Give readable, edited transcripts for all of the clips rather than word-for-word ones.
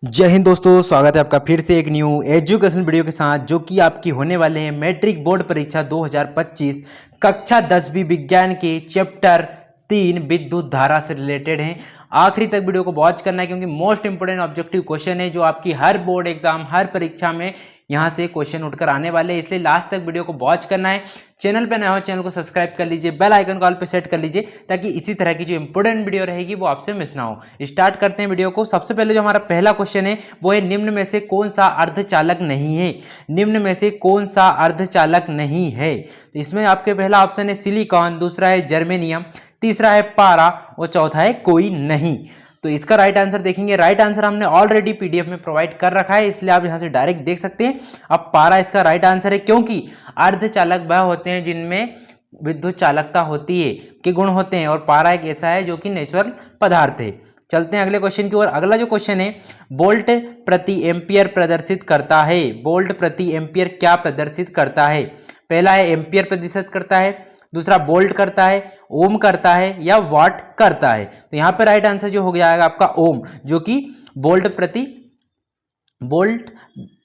जय हिंद दोस्तों, स्वागत है आपका फिर से एक न्यू एजुकेशन वीडियो के साथ जो कि आपकी होने वाले हैं मैट्रिक बोर्ड परीक्षा 2025 कक्षा 10वीं विज्ञान के चैप्टर 3 विद्युत धारा से रिलेटेड हैं। आखिरी तक वीडियो को वॉच करना है क्योंकि मोस्ट इंपोर्टेंट ऑब्जेक्टिव क्वेश्चन है जो आपकी हर बोर्ड एग्जाम हर परीक्षा में यहाँ से क्वेश्चन उठकर आने वाले हैं, इसलिए लास्ट तक वीडियो को वॉच करना है। चैनल पे नए हो चैनल को सब्सक्राइब कर लीजिए, बेल आइकन को ऑल पे सेट कर लीजिए ताकि इसी तरह की जो इंपॉर्टेंट वीडियो रहेगी वो आपसे मिस ना हो। स्टार्ट करते हैं वीडियो को। सबसे पहले जो हमारा पहला क्वेश्चन है वो है निम्न में से कौन सा अर्धचालक नहीं है। निम्न में से कौन सा अर्धचालक नहीं है, तो इसमें आपके पहला ऑप्शन है सिलिकॉन, दूसरा है जर्मेनियम, तीसरा है पारा और चौथा है कोई नहीं। तो इसका राइट आंसर देखेंगे। राइट आंसर हमने ऑलरेडी पीडीएफ में प्रोवाइड कर रखा है, इसलिए आप यहां से डायरेक्ट देख सकते हैं। अब पारा इसका राइट आंसर है क्योंकि अर्धचालक वह होते हैं जिनमें विद्युत चालकता होती है के गुण होते हैं और पारा एक ऐसा है जो कि नेचुरल पदार्थ है। चलते हैं अगले क्वेश्चन की ओर। अगला जो क्वेश्चन है वोल्ट प्रति एम्पियर प्रदर्शित करता है। वोल्ट प्रति एम्पियर क्या प्रदर्शित करता है? पहला है एम्पियर प्रदर्शित करता है, दूसरा वोल्ट करता है, ओम करता है या वाट करता है। तो यहाँ पे राइट आंसर जो हो जाएगा आपका ओम, जो कि वोल्ट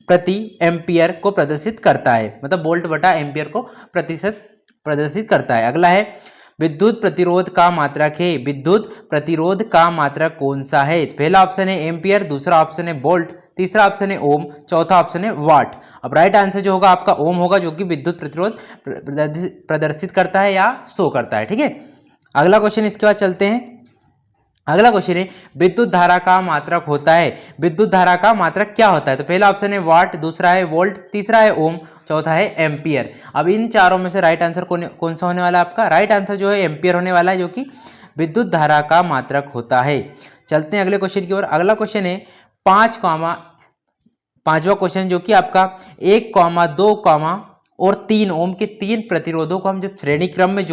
प्रति एम्पियर को प्रदर्शित करता है, मतलब वोल्ट बटा एम्पियर को प्रतिशत प्रदर्शित करता है। अगला है विद्युत प्रतिरोध का मात्रक है। विद्युत प्रतिरोध का मात्रक कौन सा है? पहला ऑप्शन है एम्पियर, दूसरा ऑप्शन है वोल्ट, तीसरा ऑप्शन है ओम, चौथा ऑप्शन है वाट। अब राइट आंसर जो होगा आपका ओम होगा, जो कि विद्युत प्रतिरोध प्रदर्शित करता है या शो करता है। ठीक है, अगला क्वेश्चन इसके बाद चलते हैं। अगला क्वेश्चन है विद्युत धारा का मात्रक होता है। विद्युत धारा का मात्रक क्या होता है? तो पहला ऑप्शन है वाट, दूसरा है वोल्ट, तीसरा है ओम, चौथा है एम्पियर। अब इन चारों में से राइट आंसर कौन सा होने वाला है आपका? राइट आंसर जो है एम्पियर होने वाला है, जो कि विद्युत धारा का मात्रक होता है। चलते हैं अगले क्वेश्चन की ओर। अगला क्वेश्चन है पांचवा क्वेश्चन, जो कि आपका 1, 2, और 3 ओम के 3 प्रतिरोधों को हम जब श्रेणी क्रम में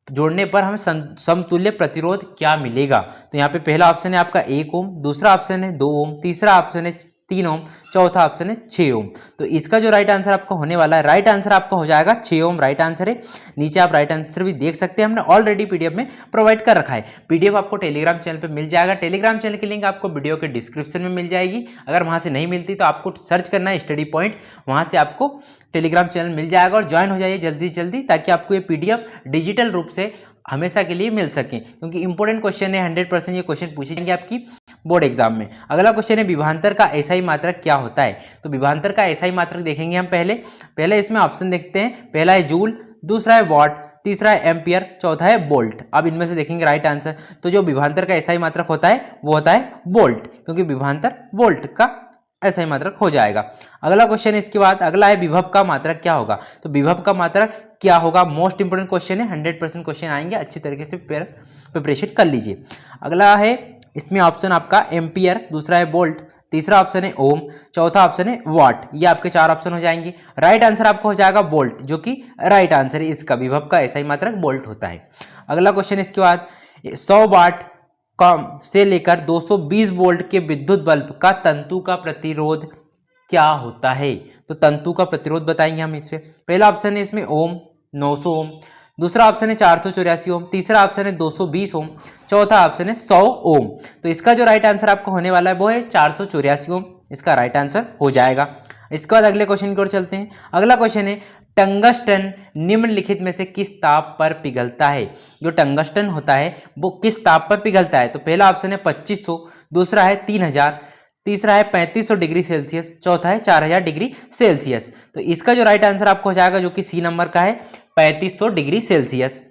जोड़ने पर हमें समतुल्य प्रतिरोध क्या मिलेगा? तो यहाँ पे पहला ऑप्शन है आपका 1 ओम, दूसरा ऑप्शन है 2 ओम, तीसरा ऑप्शन है 3 ओम, चौथा ऑप्शन है 6 ओम। तो इसका जो राइट आंसर आपका होने वाला है, राइट आंसर आपका हो जाएगा 6 ओम राइट आंसर है। नीचे आप राइट आंसर भी देख सकते हैं, हमने ऑलरेडी पीडीएफ में प्रोवाइड कर रखा है। पीडीएफ आपको टेलीग्राम चैनल पे मिल जाएगा। टेलीग्राम चैनल की लिंक आपको वीडियो के डिस्क्रिप्शन में मिल जाएगी। अगर वहाँ से नहीं मिलती तो आपको सर्च करना है स्टडी पॉइंट, वहाँ से आपको टेलीग्राम चैनल मिल जाएगा और ज्वाइन हो जाइए जल्दी से जल्दी, ताकि आपको ये पीडीएफ डिजिटल रूप से हमेशा के लिए मिल सके, क्योंकि इंपॉर्टेंट क्वेश्चन है। 100% ये क्वेश्चन पूछे जाएंगे आपकी बोर्ड एग्जाम में। अगला क्वेश्चन है विभवांतर का एसआई मात्रक क्या होता है? तो विभवांतर का एसआई मात्रक देखेंगे हम। पहले इसमें ऑप्शन देखते हैं। पहला है जूल, दूसरा है वॉट, तीसरा है एम्पियर, चौथा है वोल्ट। अब इनमें से देखेंगे राइट आंसर। तो जो विभवांतर का एसआई मात्रक होता है वो होता है वोल्ट, क्योंकि विभवांतर वोल्ट का ऐसा ही मात्रक हो जाएगा। अगला क्वेश्चन इसके बाद अगला है विभव का मात्रक क्या होगा? तो विभव का मात्रक क्या होगा? मोस्ट इंपोर्टेंट क्वेश्चन है, 100% क्वेश्चन आएंगे, अच्छी तरीके से प्रिपरेशन कर लीजिए। अगला है इसमें ऑप्शन आपका एम्पियर, दूसरा है वोल्ट, तीसरा ऑप्शन है ओम, चौथा ऑप्शन है वाट। ये आपके 4 ऑप्शन हो जाएंगे। राइट आंसर आपका हो जाएगा वोल्ट, जो कि राइट आंसर है। इसका विभव का ऐसा ही मात्रक वोल्ट होता है। अगला क्वेश्चन इसके बाद 100 वाट कम से लेकर 220 वोल्ट के विद्युत बल्ब का तंतु का प्रतिरोध क्या होता है? तो तंतु का प्रतिरोध बताएंगे हम इसमें। पहला ऑप्शन है इसमें ओम 900 ओम, दूसरा ऑप्शन है 484 ओम, तीसरा ऑप्शन है 220 ओम, चौथा ऑप्शन है 100 ओम। तो इसका जो राइट आंसर आपको होने वाला है वो है 484 ओम, इसका राइट आंसर हो जाएगा। इसके बाद अगले क्वेश्चन की ओर चलते हैं। अगला क्वेश्चन है टंगस्टन निम्नलिखित में से किस ताप पर पिघलता है? जो टंगस्टन होता है वो किस ताप पर पिघलता है? तो पहला ऑप्शन है 2500, दूसरा है 3000, तीसरा है 3500 डिग्री सेल्सियस, चौथा है 4000 डिग्री सेल्सियस। तो इसका जो राइट आंसर आपको हो जाएगा, जो कि सी नंबर का है 3500 डिग्री सेल्सियस।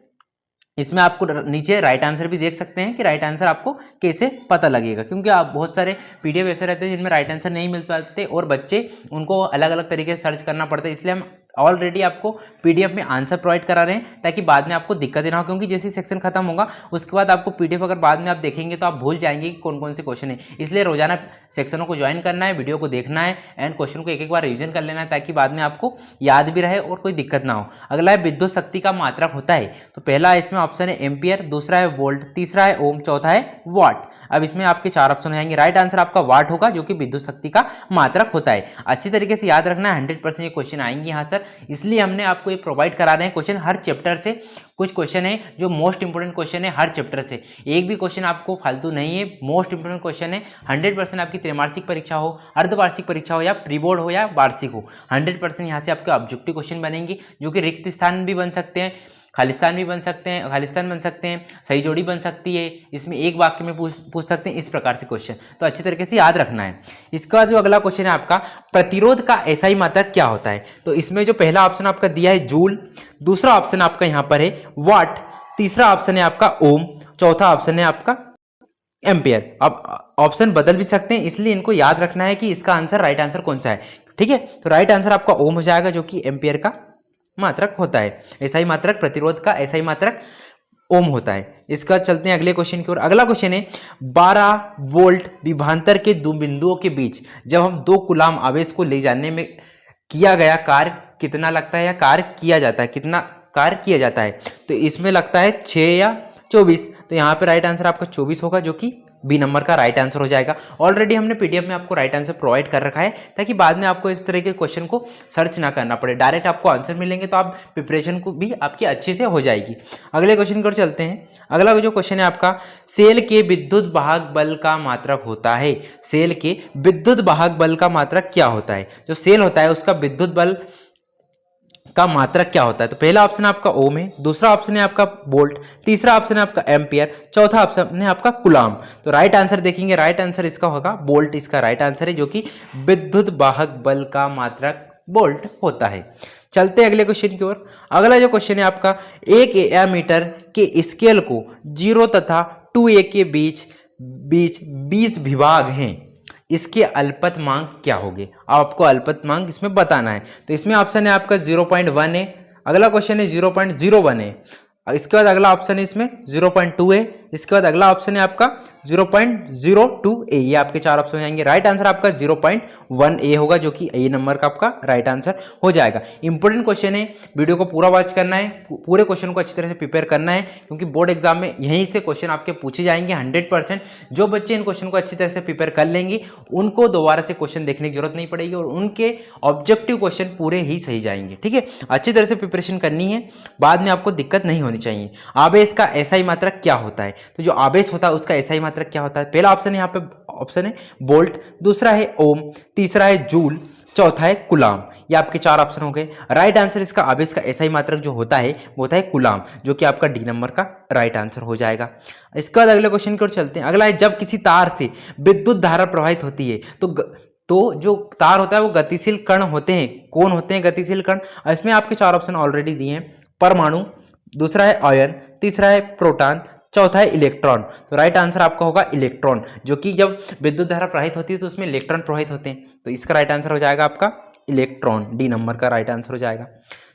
इसमें आपको नीचे राइट आंसर भी देख सकते हैं कि राइट आंसर आपको कैसे पता लगेगा, क्योंकि आप बहुत सारे पीडीएफ ऐसे रहते हैं जिनमें राइट आंसर नहीं मिल पाते और बच्चे उनको अलग अलग तरीके से सर्च करना पड़ता है। इसलिए हम ऑलरेडी आपको पीडीएफ में आंसर प्रोवाइड करा रहे हैं ताकि बाद में आपको दिक्कतें ना हो, क्योंकि जैसे सेक्शन खत्म होगा उसके बाद आपको पीडीएफ अगर बाद में आप देखेंगे तो आप भूल जाएंगे कि कौन कौन से क्वेश्चन है। इसलिए रोजाना सेक्शनों को ज्वाइन करना है, वीडियो को देखना है एंड क्वेश्चन को एक एक बार रिविजन कर लेना है, ताकि बाद में आपको याद भी रहे और कोई दिक्कत ना हो। अगला है विद्युत शक्ति का मात्रक होता है। तो पहला इसमें ऑप्शन है एम्पियर, दूसरा है वोल्ट, तीसरा है ओम, चौथा है वाट। अब इसमें आपके 4 ऑप्शन हो जाएंगे। राइट आंसर आपका वाट होगा, जो कि विद्युत शक्ति का मात्रक होता है। अच्छी तरीके से याद रखना है, 100% ये क्वेश्चन आएंगे यहाँ सर, इसलिए हमने आपको ये प्रोवाइड करा रहे हैं क्वेश्चन हर चैप्टर से। कुछ क्वेश्चन है जो मोस्ट इंपोर्टेंट क्वेश्चन है हर चैप्टर से, एक भी क्वेश्चन आपको फालतू नहीं है, मोस्ट इंपोर्टेंट क्वेश्चन है। 100% आपकी त्रैमासिक परीक्षा हो, अर्धवार्षिक परीक्षा हो या प्री बोर्ड हो या वार्षिक हो, 100% यहाँ से आपके ऑब्जेक्टिव क्वेश्चन बनेंगे, जो कि रिक्त स्थान भी बन सकते हैं, खालिस्तान भी बन सकते हैं, खालिस्तान बन सकते हैं, सही जोड़ी बन सकती है, इसमें एक वाक्य में पूछ सकते हैं, इस प्रकार से क्वेश्चन तो अच्छी तरीके से याद रखना है। इसका जो अगला क्वेश्चन है आपका, प्रतिरोध का एसआई मात्रक क्या होता है। तो इसमें जो पहला ऑप्शन आपका दिया है जूल, दूसरा ऑप्शन आपका यहाँ पर है वाट, तीसरा ऑप्शन है आपका ओम, चौथा ऑप्शन है आपका एम्पियर। अब ऑप्शन बदल भी सकते हैं, इसलिए इनको याद रखना है कि इसका आंसर राइट आंसर कौन सा है। ठीक है, तो राइट आंसर आपका ओम हो जाएगा, जो कि एम्पियर का मात्रक होता है। एसआई मात्रक, प्रतिरोध का एसआई मात्रक ओम होता है। इसका चलते हैं अगले क्वेश्चन की ओर। अगला क्वेश्चन है 12 वोल्ट विभवांतर के दो बिंदुओं के बीच जब हम 2 कूलाम आवेश को ले जाने में किया गया कार्य कितना लगता है, या कार्य किया जाता है, कितना कार्य किया जाता है। तो इसमें लगता है 6 या 24, तो यहाँ पे राइट आंसर आपका 24 होगा, जो कि बी नंबर का राइट आंसर हो जाएगा। ऑलरेडी हमने पीडीएफ में आपको राइट आंसर प्रोवाइड कर रखा है, ताकि बाद में आपको इस तरह के क्वेश्चन को सर्च ना करना पड़े, डायरेक्ट आपको आंसर मिलेंगे, तो आप प्रिपरेशन को भी आपकी अच्छे से हो जाएगी। अगले क्वेश्चन की ओर चलते हैं। अगला जो क्वेश्चन है आपका, सेल के विद्युत वाहक बल का मात्रक होता है। सेल के विद्युत वाहक बल का मात्रक क्या होता है। जो सेल होता है उसका विद्युत बल का मात्रक क्या होता है। तो पहला ऑप्शन आपका ओम है, दूसरा ऑप्शन है आपका वोल्ट, तीसरा ऑप्शन है आपका एम्पियर, चौथा ऑप्शन है आपका कूलाम। तो राइट आंसर देखेंगे, राइट आंसर इसका होगा वोल्ट, इसका राइट आंसर है, जो कि विद्युत वाहक बल का मात्रक वोल्ट होता है। चलते हैं अगले क्वेश्चन की ओर। अगला जो क्वेश्चन है आपका, 1 एमीटर के स्केल को 0 तथा 2A के बीच 20 विभाग हैं, इसके अल्पतमांक क्या होंगे। आपको अल्पतमांक इसमें बताना है। तो इसमें ऑप्शन है आपका 0.1 है, अगला क्वेश्चन है 0.01 है, इसके बाद अगला ऑप्शन है इसमें 0.2 है, इसके बाद अगला ऑप्शन है आपका 0.02A। ये आपके 4 ऑप्शन हो जाएंगे। राइट आंसर आपका 0.1A होगा, जो कि ए नंबर का आपका राइट आंसर हो जाएगा। इंपॉर्टेंट क्वेश्चन है, वीडियो को पूरा वॉच करना है, पूरे क्वेश्चन को अच्छी तरह से प्रिपेयर करना है, क्योंकि बोर्ड एग्जाम में यहीं से क्वेश्चन आपके पूछे जाएंगे 100%। जो बच्चे इन क्वेश्चन को अच्छी तरह से प्रिपेयर कर लेंगे, उनको दोबारा से क्वेश्चन देखने की जरूरत नहीं पड़ेगी, और उनके ऑब्जेक्टिव क्वेश्चन पूरे ही सही जाएंगे। ठीक है, अच्छी तरह से प्रिपरेशन करनी है, बाद में आपको दिक्कत नहीं होनी चाहिए। आवेश का एसआई मात्रक क्या होता है। तो जो आवेश होता है उसका एसआई मात्रक क्या होता है। पहला ऑप्शन यहाँ पे ऑप्शन है वोल्ट, दूसरा है ओम, तीसरा है जूल, चौथा है कूलाम। ये आपके 4 ऑप्शन हो गए। राइट आंसर इसका आवेश का एसआई मात्रक जो होता है वो होता है कूलाम, जो कि आपका डी नंबर का राइट आंसर हो जाएगा। इसके बाद अगले क्वेश्चन की ओर चलते हैं। अगला है, जब किसी तार से विद्युत धारा प्रवाहित होती है तो जो तार होता है वो गतिशील कण होते हैं। कौन होते हैं गतिशील कण। इसमें आपके 4 ऑप्शन ऑलरेडी दिए हैं, परमाणु, दूसरा है आयन, तीसरा है प्रोटॉन, चौथा है इलेक्ट्रॉन। तो राइट आंसर आपका होगा इलेक्ट्रॉन, जो कि जब विद्युत धारा प्रवाहित होती है तो उसमें इलेक्ट्रॉन प्रवाहित होते हैं। तो इसका राइट आंसर हो जाएगा आपका इलेक्ट्रॉन, डी नंबर का राइट आंसर हो जाएगा।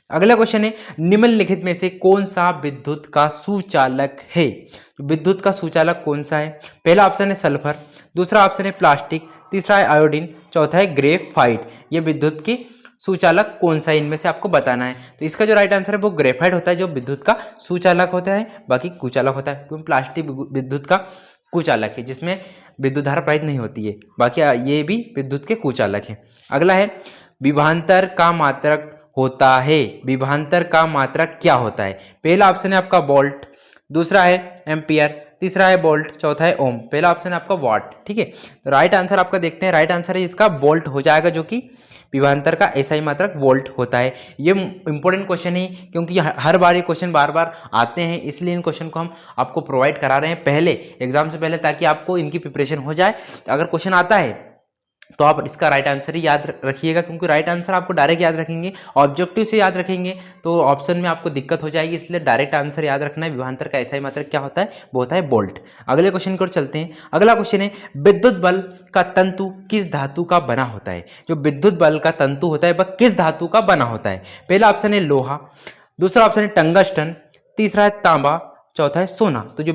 अगला क्वेश्चन है, निम्नलिखित में से कौन सा विद्युत का सुचालक है। विद्युत का सुचालक कौन सा है। पहला ऑप्शन है सल्फर, दूसरा ऑप्शन है प्लास्टिक, तीसरा है आयोडीन, चौथा है ग्रेफाइट। ये विद्युत की सुचालक कौन सा है, इनमें से आपको बताना है। तो इसका जो राइट आंसर है वो ग्रेफाइट होता है, जो विद्युत का सुचालक होता है, बाकी कुचालक होता है, क्योंकि प्लास्टिक विद्युत का कुचालक है, जिसमें विद्युत धारा प्रवाहित नहीं होती है, बाकी ये भी विद्युत के कुचालक है। अगला है, विभवांतर का मात्रक होता है। विभवांतर का मात्रक क्या होता है। पहला ऑप्शन है आपका वोल्ट, दूसरा है एम्पियर, तीसरा है वोल्ट, चौथा है ओम। पहला ऑप्शन है आपका वाट। ठीक है, तो राइट आंसर आपका देखते हैं। राइट आंसर है इसका वोल्ट हो जाएगा, जो कि विभवांतर का एसआई मात्रक वोल्ट होता है। ये इंपॉर्टेंट क्वेश्चन है, क्योंकि हर बार ये क्वेश्चन बार बार आते हैं, इसलिए इन क्वेश्चन को हम आपको प्रोवाइड करा रहे हैं पहले एग्जाम से पहले, ताकि आपको इनकी प्रिपरेशन हो जाए। अगर क्वेश्चन आता है तो आप इसका राइट आंसर ही याद रखिएगा, क्योंकि राइट आंसर आपको डायरेक्ट याद रखेंगे, ऑब्जेक्टिव से याद रखेंगे तो ऑप्शन में आपको दिक्कत हो जाएगी, इसलिए डायरेक्ट आंसर याद रखना है। विभवांतर का एसआई मात्रक क्या होता है, वो होता है वोल्ट। अगले क्वेश्चन की ओर चलते हैं। अगला क्वेश्चन है, विद्युत बल का तंतु किस धातु का बना होता है। जो विद्युत बल का तंतु होता है वह किस धातु का बना होता है। पहला ऑप्शन है लोहा, दूसरा ऑप्शन है टंगस्टन, तीसरा है तांबा, चौथा है सोना। तो जो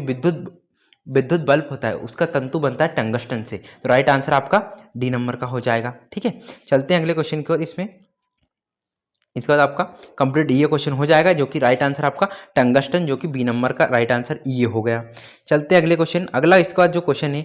विद्युत बल्ब होता है उसका तंतु बनता है टंगस्टन से। तो राइट आंसर आपका डी नंबर का हो जाएगा। ठीक है, चलते हैं अगले क्वेश्चन की ओर। इसके बाद आपका कंप्लीट ये क्वेश्चन हो जाएगा, जो कि राइट आंसर आपका टंगस्टन, जो कि बी नंबर का राइट आंसर ये हो गया। चलते हैं अगले क्वेश्चन। अगला इसके बाद जो क्वेश्चन है,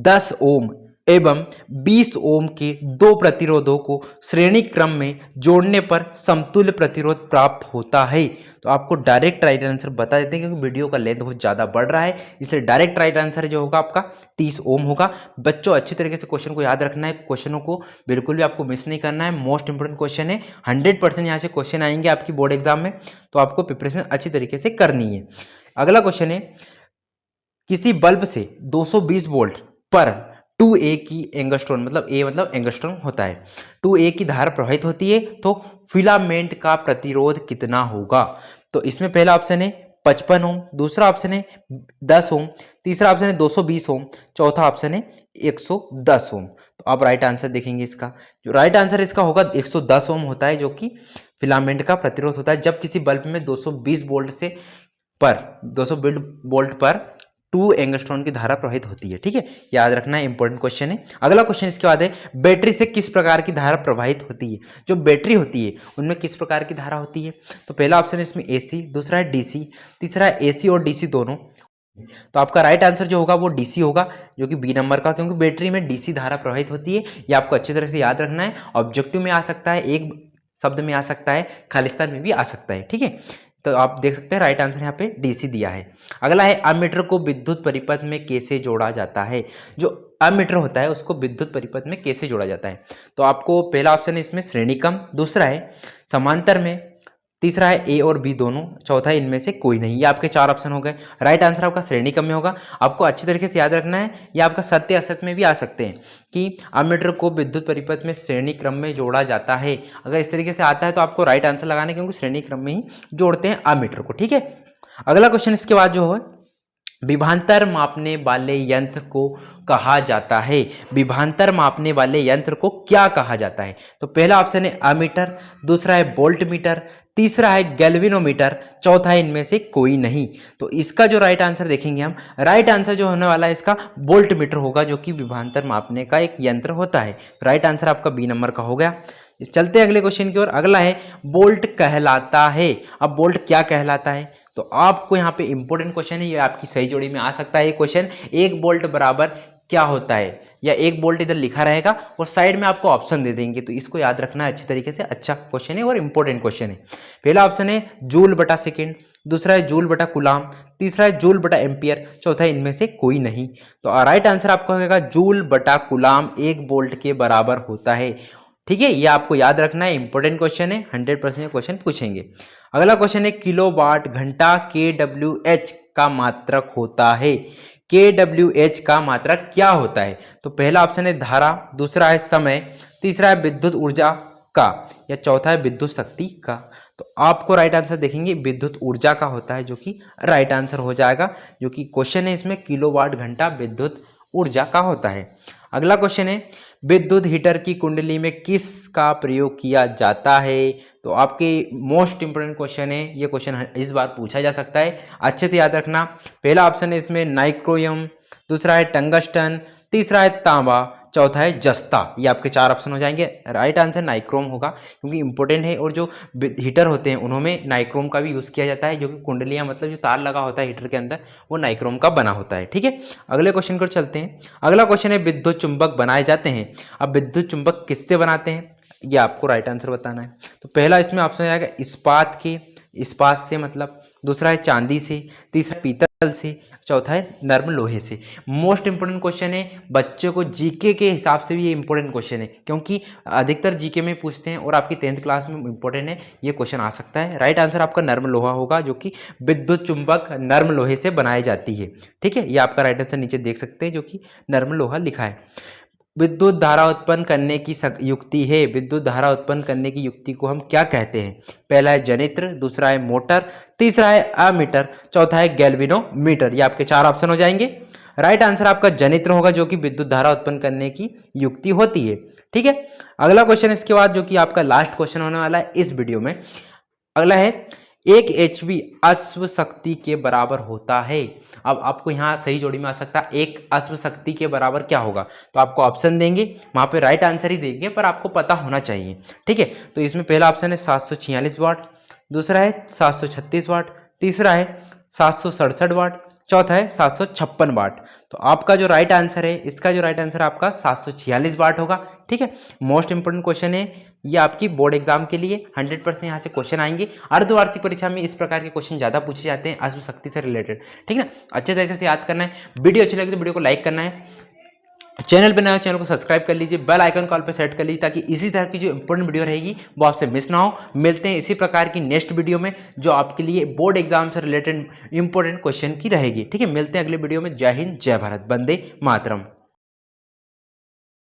10 ओम एवं 20 ओम के दो प्रतिरोधों को श्रेणी क्रम में जोड़ने पर समतुल्य प्रतिरोध प्राप्त होता है। तो आपको डायरेक्ट राइट आंसर बता देते हैं, क्योंकि वीडियो का लेंथ बहुत ज़्यादा बढ़ रहा है, इसलिए डायरेक्ट राइट आंसर जो होगा आपका 30 ओम होगा। बच्चों अच्छी तरीके से क्वेश्चन को याद रखना है, क्वेश्चनों को बिल्कुल भी आपको मिस नहीं करना है, मोस्ट इंपोर्टेंट क्वेश्चन है, 100% यहाँ से क्वेश्चन आएंगे आपकी बोर्ड एग्जाम में, तो आपको प्रिपरेशन अच्छी तरीके से करनी है। अगला क्वेश्चन है, किसी बल्ब से 220 वोल्ट पर 2A की एंगस्ट्रॉन, मतलब A मतलब एंगस्ट्रॉन होता है, 2A की धारा प्रवाहित होती है, तो फिलामेंट का प्रतिरोध कितना होगा? तो इसमें पहला ऑप्शन है 55 ओम, दूसरा ऑप्शन है 10 ओम, तीसरा ऑप्शन है 220 ओम, चौथा ऑप्शन है 110 ओम। तो आप राइट आंसर देखेंगे, इसका जो राइट आंसर इसका होगा 110 ओम होता है, जो कि फिलामेंट का प्रतिरोध होता है जब किसी बल्ब में 220 वोल्ट से पर 220 वोल्ट पर 2 एंगस्ट्रॉन की धारा प्रवाहित होती है। ठीक है, याद रखना है, इंपॉर्टेंट क्वेश्चन है। अगला क्वेश्चन इसके बाद है, बैटरी से किस प्रकार की धारा प्रवाहित होती है? जो बैटरी होती है उनमें किस प्रकार की धारा होती है? तो पहला ऑप्शन है इसमें AC, दूसरा है DC, तीसरा है AC और DC दोनों। तो आपका राइट आंसर जो होगा वो DC होगा, जो कि बी नंबर का, क्योंकि बैटरी में DC धारा प्रवाहित होती है। ये आपको अच्छी तरह से याद रखना है, ऑब्जेक्टिव में आ सकता है, एक शब्द में आ सकता है, खालिस्तान में भी आ सकता है। ठीक है, तो आप देख सकते हैं राइट आंसर यहाँ पे DC दिया है। अगला है, अमीटर को विद्युत परिपथ में कैसे जोड़ा जाता है? जो अमीटर होता है उसको विद्युत परिपथ में कैसे जोड़ा जाता है? तो आपको पहला ऑप्शन है इसमें श्रेणीक्रम, दूसरा है समांतर में, तीसरा है A और B दोनों, चौथा है इनमें से कोई नहीं। ये आपके 4 ऑप्शन हो गए। राइट आंसर आपका श्रेणीक्रम में होगा। आपको अच्छी तरीके से याद रखना है, ये आपका सत्य असत्य में भी आ सकते हैं कि अमीटर को विद्युत परिपथ में श्रेणी क्रम में जोड़ा जाता है। अगर इस तरीके से आता है तो आपको राइट आंसर लगाना है, क्योंकि श्रेणी क्रम में ही जोड़ते हैं अमीटर को। ठीक है, अगला क्वेश्चन इसके बाद जो है, विभवांतर मापने वाले यंत्र को कहा जाता है? विभवांतर मापने वाले यंत्र को क्या कहा जाता है? तो पहला ऑप्शन है अमीटर, दूसरा है वोल्ट मीटर, तीसरा है गैल्वेनोमीटर, चौथा है इनमें से कोई नहीं। तो इसका जो राइट आंसर देखेंगे हम, राइट आंसर जो होने वाला है इसका वोल्ट मीटर होगा, जो कि विभवांतर मापने का एक यंत्र होता है। राइट आंसर आपका बी नंबर का हो गया। चलते हैं अगले क्वेश्चन की ओर। अगला है, बोल्ट कहलाता है। अब बोल्ट क्या कहलाता है? तो आपको यहाँ पे इंपॉर्टेंट क्वेश्चन है, ये आपकी सही जोड़ी में आ सकता है ये क्वेश्चन। 1 बोल्ट बराबर क्या होता है, या 1 बोल्ट इधर लिखा रहेगा और साइड में आपको ऑप्शन दे देंगे, तो इसको याद रखना है अच्छी तरीके से। अच्छा क्वेश्चन है और इंपॉर्टेंट क्वेश्चन है। पहला ऑप्शन है जूल बटा सेकेंड, दूसरा है जूल बटा कुलाम, तीसरा है जूल बटा एम्पियर, चौथा है इनमें से कोई नहीं। तो राइट आंसर आपका होगा जूल बटा कुलाम 1 बोल्ट के बराबर होता है। ठीक है, ये आपको याद रखना है, इंपॉर्टेंट क्वेश्चन है, 100% क्वेश्चन पूछेंगे। अगला क्वेश्चन है, किलोवाट घंटा kWh का मात्रक होता है। kWh का मात्रक क्या होता है? तो पहला ऑप्शन है धारा, दूसरा है समय, तीसरा है विद्युत ऊर्जा का, या चौथा है विद्युत शक्ति का। तो आपको राइट आंसर देखेंगे विद्युत ऊर्जा का होता है, जो कि राइट आंसर हो जाएगा, जो कि क्वेश्चन है इसमें किलोवाट घंटा विद्युत ऊर्जा का होता है। अगला क्वेश्चन है, विद्युत हीटर की कुंडली में किसका प्रयोग किया जाता है? तो आपके मोस्ट इंपोर्टेंट क्वेश्चन है, ये क्वेश्चन इस बार पूछा जा सकता है, अच्छे से याद रखना। पहला ऑप्शन है इसमें नाइक्रोमियम, दूसरा है टंगस्टन, तीसरा है तांबा, चौथा है जस्ता। ये आपके 4 ऑप्शन हो जाएंगे। राइट आंसर नाइक्रोम होगा, क्योंकि इंपॉर्टेंट है, और जो हीटर होते हैं उन्होंने नाइक्रोम का भी यूज़ किया जाता है, जो कि कुंडलियाँ मतलब जो तार लगा होता है हीटर के अंदर वो नाइक्रोम का बना होता है। ठीक है, अगले क्वेश्चन को चलते हैं। अगला क्वेश्चन है, विद्युत चुंबक बनाए जाते हैं। अब विद्युत चुंबक किससे बनाते हैं, ये आपको राइट आंसर बताना है। तो पहला इसमें ऑप्शन आएगा इस्पात से मतलब, दूसरा है चांदी से, तीसरा पीतल से, चौथा है नर्म लोहे से। मोस्ट इंपोर्टेंट क्वेश्चन है, बच्चों को जीके के हिसाब से भी ये इंपॉर्टेंट क्वेश्चन है, क्योंकि अधिकतर जीके में पूछते हैं और आपकी 10th क्लास में इंपॉर्टेंट है, ये क्वेश्चन आ सकता है। राइट आंसर आपका नर्म लोहा होगा, जो कि विद्युत चुंबक नर्म लोहे से बनाई जाती है। ठीक है, ये आपका राइट आंसर नीचे देख सकते हैं, जो कि नर्म लोहा लिखा है। विद्युत धारा उत्पन्न करने की युक्ति है। विद्युत धारा उत्पन्न करने की युक्ति को हम क्या कहते हैं? पहला है जनित्र, दूसरा है मोटर, तीसरा है अमीटर, चौथा है गैल्वेनोमीटर। ये आपके 4 ऑप्शन हो जाएंगे। राइट आंसर आपका जनित्र होगा, जो कि विद्युत धारा उत्पन्न करने की युक्ति होती है। ठीक है, अगला क्वेश्चन इसके बाद, जो कि आपका लास्ट क्वेश्चन होने वाला है इस वीडियो में। अगला है, 1 HP अश्व शक्ति के बराबर होता है। अब आपको यहाँ सही जोड़ी में आ सकता है, 1 अश्व शक्ति के बराबर क्या होगा? तो आपको ऑप्शन देंगे, वहाँ पे राइट आंसर ही देंगे, पर आपको पता होना चाहिए। ठीक है, तो इसमें पहला ऑप्शन है 746 वाट, दूसरा है 736 वाट, तीसरा है 767 वाट, चौथा है 756 वाट। तो आपका जो राइट आंसर है, इसका जो राइट आंसर है आपका 746 वाट होगा। ठीक है, मोस्ट इंपोर्टेंट क्वेश्चन है ये आपकी बोर्ड एग्जाम के लिए, 100% यहाँ से क्वेश्चन आएंगे। अर्धवार्षिक परीक्षा में इस प्रकार के क्वेश्चन ज़्यादा पूछे जाते हैं अश्व शक्ति से रिलेटेड। ठीक है ना, अच्छे तरीके से याद करना है। वीडियो अच्छी लगी तो वीडियो को लाइक करना है, चैनल पर नया हो चैनल को सब्सक्राइब कर लीजिए, बेल आइकन कॉल पे सेट कर लीजिए ताकि इसी तरह की जो इंपॉर्टेंट वीडियो रहेगी वो आपसे मिस ना हो। मिलते हैं इसी प्रकार की नेक्स्ट वीडियो में जो आपके लिए बोर्ड एग्जाम से रिलेटेड इंपॉर्टेंट क्वेश्चन की रहेगी। ठीक है, मिलते हैं अगले वीडियो में। जय हिंद, जय भारत, वंदे मातरम।